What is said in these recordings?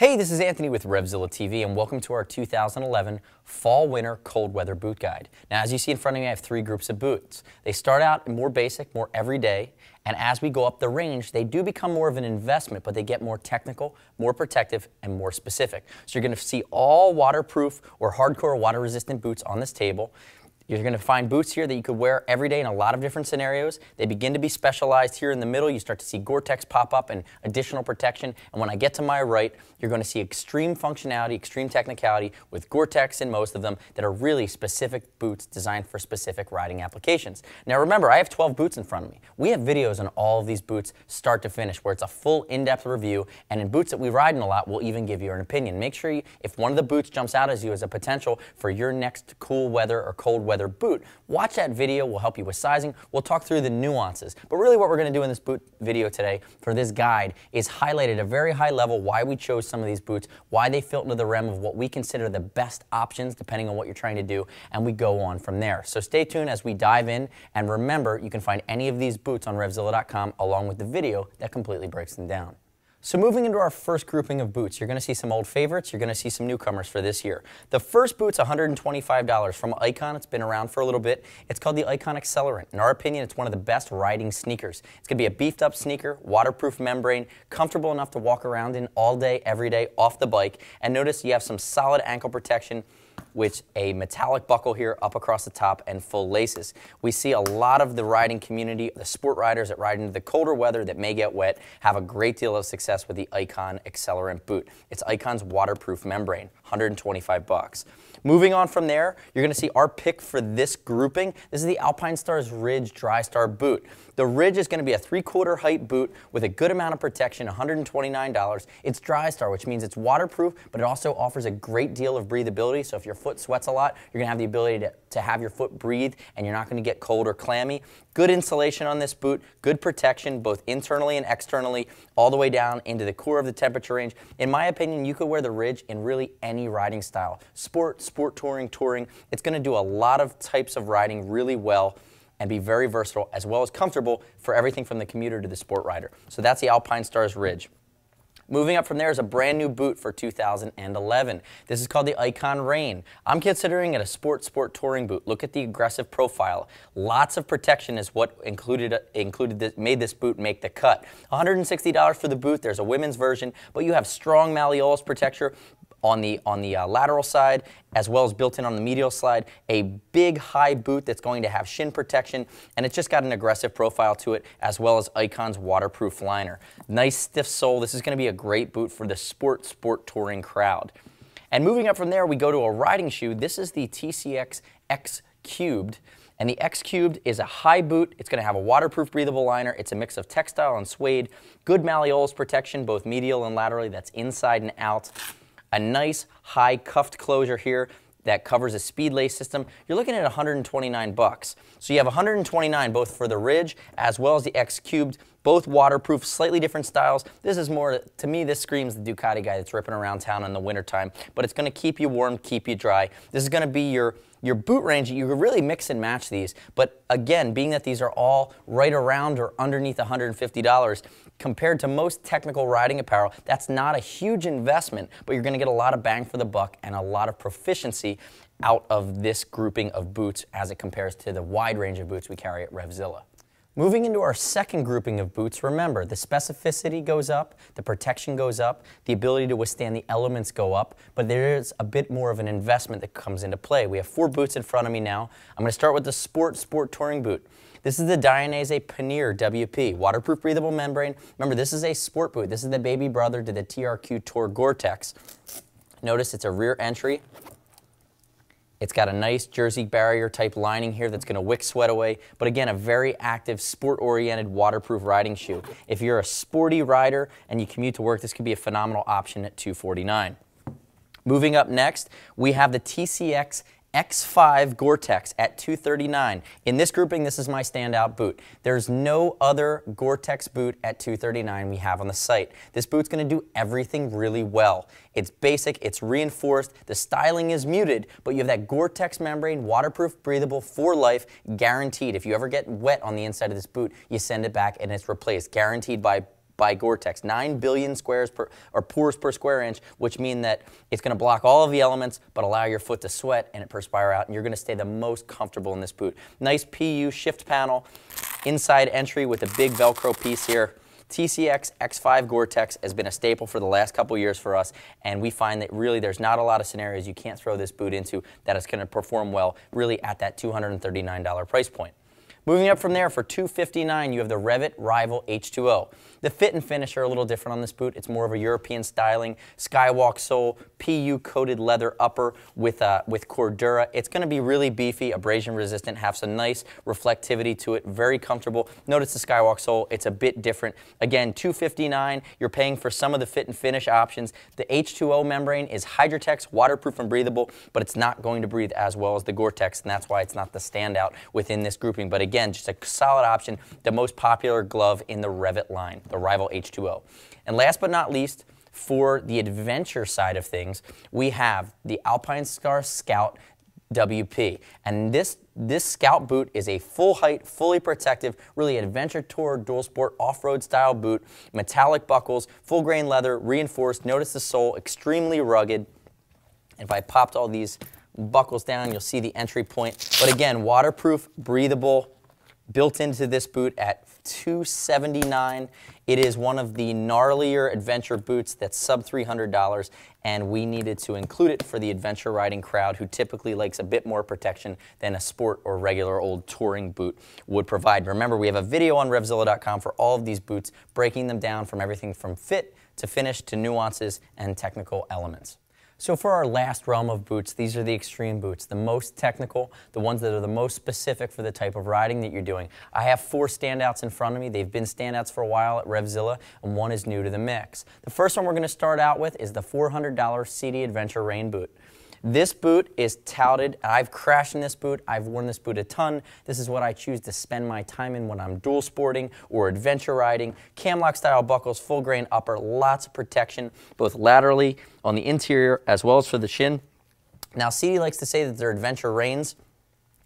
Hey, this is Anthony with RevZilla TV, and welcome to our 2011 Fall-Winter Cold Weather Boot Guide. Now, as you see in front of me, I have three groups of boots. They start out more basic, more everyday, and as we go up the range, they do become more of an investment, but they get more technical, more protective, and more specific. So you're going to see all waterproof or hardcore water-resistant boots on this table. You're going to find boots here that you could wear every day in a lot of different scenarios. They begin to be specialized here in the middle. You start to see Gore-Tex pop up and additional protection. And when I get to my right, you're going to see extreme functionality, extreme technicality with Gore-Tex in most of them that are really specific boots designed for specific riding applications. Now remember, I have 12 boots in front of me. We have videos on all of these boots start to finish where it's a full in-depth review, and in boots that we ride in a lot, we'll even give you an opinion. Make sure if one of the boots jumps out as you as a potential for your next cool weather or cold weather boot, watch that video. We'll help you with sizing. We'll talk through the nuances. But really what we're going to do in this boot video today for this guide is highlight at a very high level why we chose some of these boots, why they fit into the realm of what we consider the best options depending on what you're trying to do, and we go on from there. So stay tuned as we dive in, and remember, you can find any of these boots on RevZilla.com along with the video that completely breaks them down. So moving into our first grouping of boots, you're going to see some old favorites, you're going to see some newcomers for this year. The first boot's $125 from Icon. It's been around for a little bit. It's called the Icon Accelerant. In our opinion, it's one of the best riding sneakers. It's going to be a beefed up sneaker, waterproof membrane, comfortable enough to walk around in all day, every day, off the bike. And notice you have some solid ankle protection with a metallic buckle here up across the top and full laces. We see a lot of the riding community, the sport riders that ride into the colder weather that may get wet, have a great deal of success with the Icon Accelerant boot. It's Icon's waterproof membrane, 125 bucks. Moving on from there, you're going to see our pick for this grouping. This is the Alpinestars Ridge Drystar boot. The Ridge is going to be a 3/4 height boot with a good amount of protection, $129. It's Drystar, which means it's waterproof, but it also offers a great deal of breathability. So if your foot sweats a lot, you're going to have the ability to have your foot breathe, and you're not going to get cold or clammy. Good insulation on this boot, good protection both internally and externally, all the way down into the core of the temperature range. In my opinion, you could wear the Ridge in really any riding style. Sport touring. It's going to do a lot of types of riding really well and be very versatile as well as comfortable for everything from the commuter to the sport rider. So that's the Alpinestars Ridge. Moving up from there is a brand new boot for 2011. This is called the Icon Rain. I'm considering it a sport touring boot. Look at the aggressive profile. Lots of protection is what made this boot make the cut. $160 for the boot. There's a women's version, but you have strong malleolus protection on the lateral side, as well as built in on the medial side, a big high boot that's going to have shin protection, and it's just got an aggressive profile to it, as well as Icon's waterproof liner. Nice stiff sole. This is going to be a great boot for the sport touring crowd. And moving up from there, we go to a riding shoe. This is the TCX X-Cubed. And the X-Cubed is a high boot. It's going to have a waterproof breathable liner. It's a mix of textile and suede. Good malleolus protection, both medial and laterally. That's inside and out. A nice high cuffed closure here that covers a speed lace system. You're looking at 129 bucks. So you have 129 both for the Ridge as well as the X-Cubed, both waterproof, slightly different styles. This is more, to me, this screams the Ducati guy that's ripping around town in the wintertime, but it's going to keep you warm, keep you dry. This is going to be your boot range. You can really mix and match these, but again, being that these are all right around or underneath $150, compared to most technical riding apparel, that's not a huge investment, but you're going to get a lot of bang for the buck and a lot of proficiency out of this grouping of boots as it compares to the wide range of boots we carry at RevZilla. Moving into our second grouping of boots, remember, the specificity goes up, the protection goes up, the ability to withstand the elements go up, but there is a bit more of an investment that comes into play. We have four boots in front of me now. I'm going to start with the sport touring boot. This is the Dainese Pannier WP, waterproof breathable membrane. Remember, this is a sport boot. This is the baby brother to the TRQ Tour Gore-Tex. Notice it's a rear entry. It's got a nice jersey barrier type lining here that's going to wick sweat away, but again, a very active, sport-oriented, waterproof riding shoe. If you're a sporty rider and you commute to work, this could be a phenomenal option at $249. Moving up next, we have the TCX X5 Gore-Tex at $239. In this grouping, this is my standout boot. There's no other Gore-Tex boot at $239 we have on the site. This boot's going to do everything really well. It's basic, it's reinforced, the styling is muted, but you have that Gore-Tex membrane, waterproof, breathable, for life, guaranteed. If you ever get wet on the inside of this boot, you send it back and it's replaced, guaranteed by by Gore-Tex, 9 billion pores per square inch, which mean that it's going to block all of the elements but allow your foot to sweat and it perspire out, and you're going to stay the most comfortable in this boot. Nice PU shift panel, inside entry with a big Velcro piece here. TCX X5 Gore-Tex has been a staple for the last couple years for us, and we find that really there's not a lot of scenarios you can't throw this boot into that is going to perform well really at that $239 price point. Moving up from there, for $259, you have the REV'IT Rival H2O. The fit and finish are a little different on this boot. It's more of a European styling, skywalk sole, PU-coated leather upper with Cordura. It's going to be really beefy, abrasion resistant, have some nice reflectivity to it, very comfortable. Notice the skywalk sole, it's a bit different. Again, $259, you're paying for some of the fit and finish options. The H2O membrane is Hydratex, waterproof and breathable, but it's not going to breathe as well as the Gore-Tex, and that's why it's not the standout within this grouping. But again, just a solid option, the most popular glove in the REV'IT line, the Rival H2O. And last but not least, for the adventure side of things, we have the Alpinestars Scout WP. And this Scout boot is a full height, fully protective, really adventure tour, dual sport, off-road style boot, metallic buckles, full grain leather, reinforced. Notice the sole, extremely rugged. If I popped all these buckles down, you'll see the entry point. But again, waterproof, breathable, built into this boot at $279. It is one of the gnarlier adventure boots that's sub $300, and we needed to include it for the adventure riding crowd who typically likes a bit more protection than a sport or regular old touring boot would provide. Remember, we have a video on RevZilla.com for all of these boots, breaking them down from everything from fit to finish to nuances and technical elements. So for our last realm of boots, these are the extreme boots, the most technical, the ones that are the most specific for the type of riding that you're doing. I have 4 standouts in front of me. They've been standouts for a while at RevZilla, and one is new to the mix. The first one we're going to start out with is the $400 Sidi Adventure Rain Boot. This boot is touted. I've crashed in this boot. I've worn this boot a ton. This is what I choose to spend my time in when I'm dual sporting or adventure riding. Camlock style buckles, full grain upper, lots of protection, both laterally on the interior as well as for the shin. Now, Sidi likes to say that their adventure rains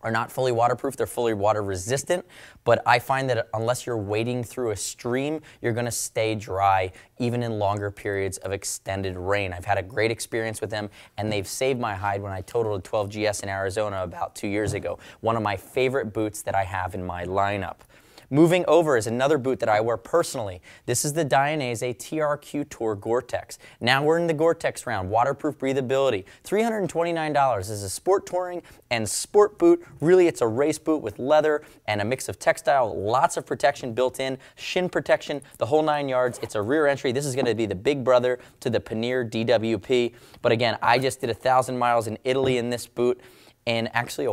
are not fully waterproof, they're fully water resistant, but I find that unless you're wading through a stream, you're gonna stay dry even in longer periods of extended rain. I've had a great experience with them, and they've saved my hide when I totaled a 12 GS in Arizona about 2 years ago. One of my favorite boots that I have in my lineup. Moving over is another boot that I wear personally. This is the Dainese TRQ Tour Gore-Tex. Now we're in the Gore-Tex round, waterproof breathability. $329 This is a sport touring and sport boot. Really, it's a race boot with leather and a mix of textile, lots of protection built in, shin protection, the whole 9 yards. It's a rear entry. This is gonna be the big brother to the Pannier DWP. But again, I just did 1,000 miles in Italy in this boot, and actually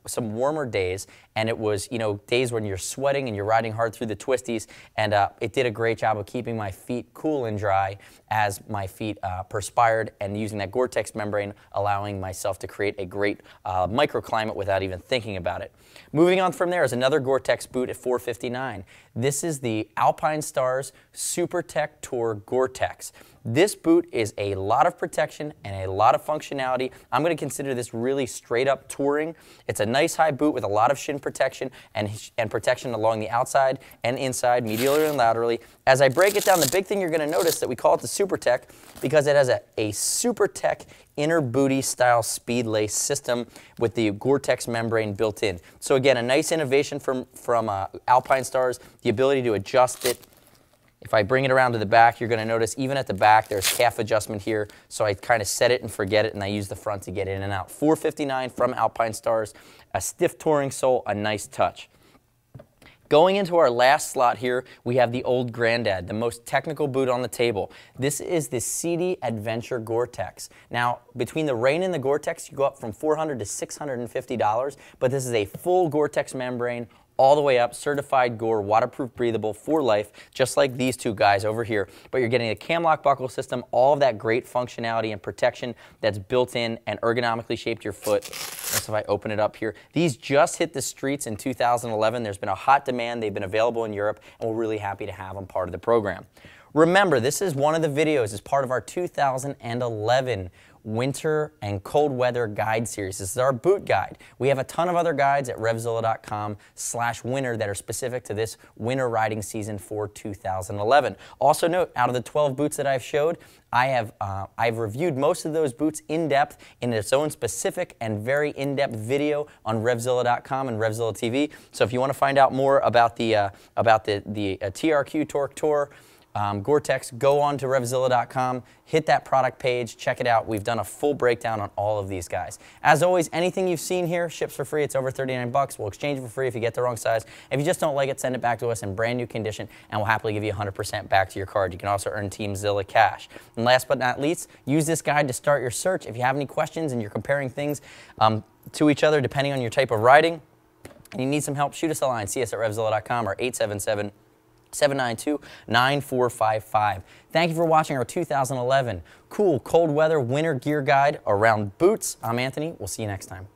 some warmer days, and it was, you know, days when you're sweating and you're riding hard through the twisties, and it did a great job of keeping my feet cool and dry as my feet perspired, and using that Gore-Tex membrane, allowing myself to create a great microclimate without even thinking about it. Moving on from there is another Gore-Tex boot at $459. This is the Alpinestars Supertech Tour Gore-Tex. This boot is a lot of protection and a lot of functionality. I'm going to consider this really straight up touring. It's a nice high boot with a lot of shin protection and protection along the outside and inside, medially and laterally. As I break it down, the big thing you're going to notice that we call it the Supertech because it has a Supertech inner booty style speed lace system with the Gore-Tex membrane built in. So again, a nice innovation from Alpinestars, the ability to adjust it. If I bring it around to the back, you're going to notice even at the back there's calf adjustment here, so I kind of set it and forget it, and I use the front to get in and out. $459 from Alpinestars, a stiff touring sole, a nice touch. Going into our last slot here, we have the old granddad, the most technical boot on the table. This is the Sidi Adventure Gore-Tex. Now, between the Rain and the Gore-Tex, you go up from $400 to $650, but this is a full Gore-Tex membrane, all the way up, certified Gore, waterproof, breathable for life, just like these two guys over here. But you're getting a camlock buckle system, all of that great functionality and protection that's built in and ergonomically shaped your foot. So if I open it up here, these just hit the streets in 2011. There's been a hot demand. They've been available in Europe, and we're really happy to have them part of the program. Remember, this is one of the videos as part of our 2011 winter and cold weather guide series. This is our boot guide. We have a ton of other guides at RevZilla.com/winter that are specific to this winter riding season for 2011. Also note, out of the 12 boots that I've showed, I've reviewed most of those boots in depth in its own specific and very in-depth video on RevZilla.com and RevZilla TV. So if you want to find out more about the TRQ Torque Tour, Gore-Tex, go on to RevZilla.com, hit that product page, check it out. We've done a full breakdown on all of these guys. As always, anything you've seen here ships for free. It's over 39 bucks. We'll exchange it for free if you get the wrong size. If you just don't like it, send it back to us in brand new condition, and we'll happily give you 100% back to your card. You can also earn Team Zilla cash. And last but not least, use this guide to start your search. If you have any questions and you're comparing things to each other depending on your type of riding, and you need some help, shoot us a line. See us at RevZilla.com or 877-792-9455. Thank you for watching our 2011 cool cold weather winter gear guide around boots. I'm Anthony. We'll see you next time.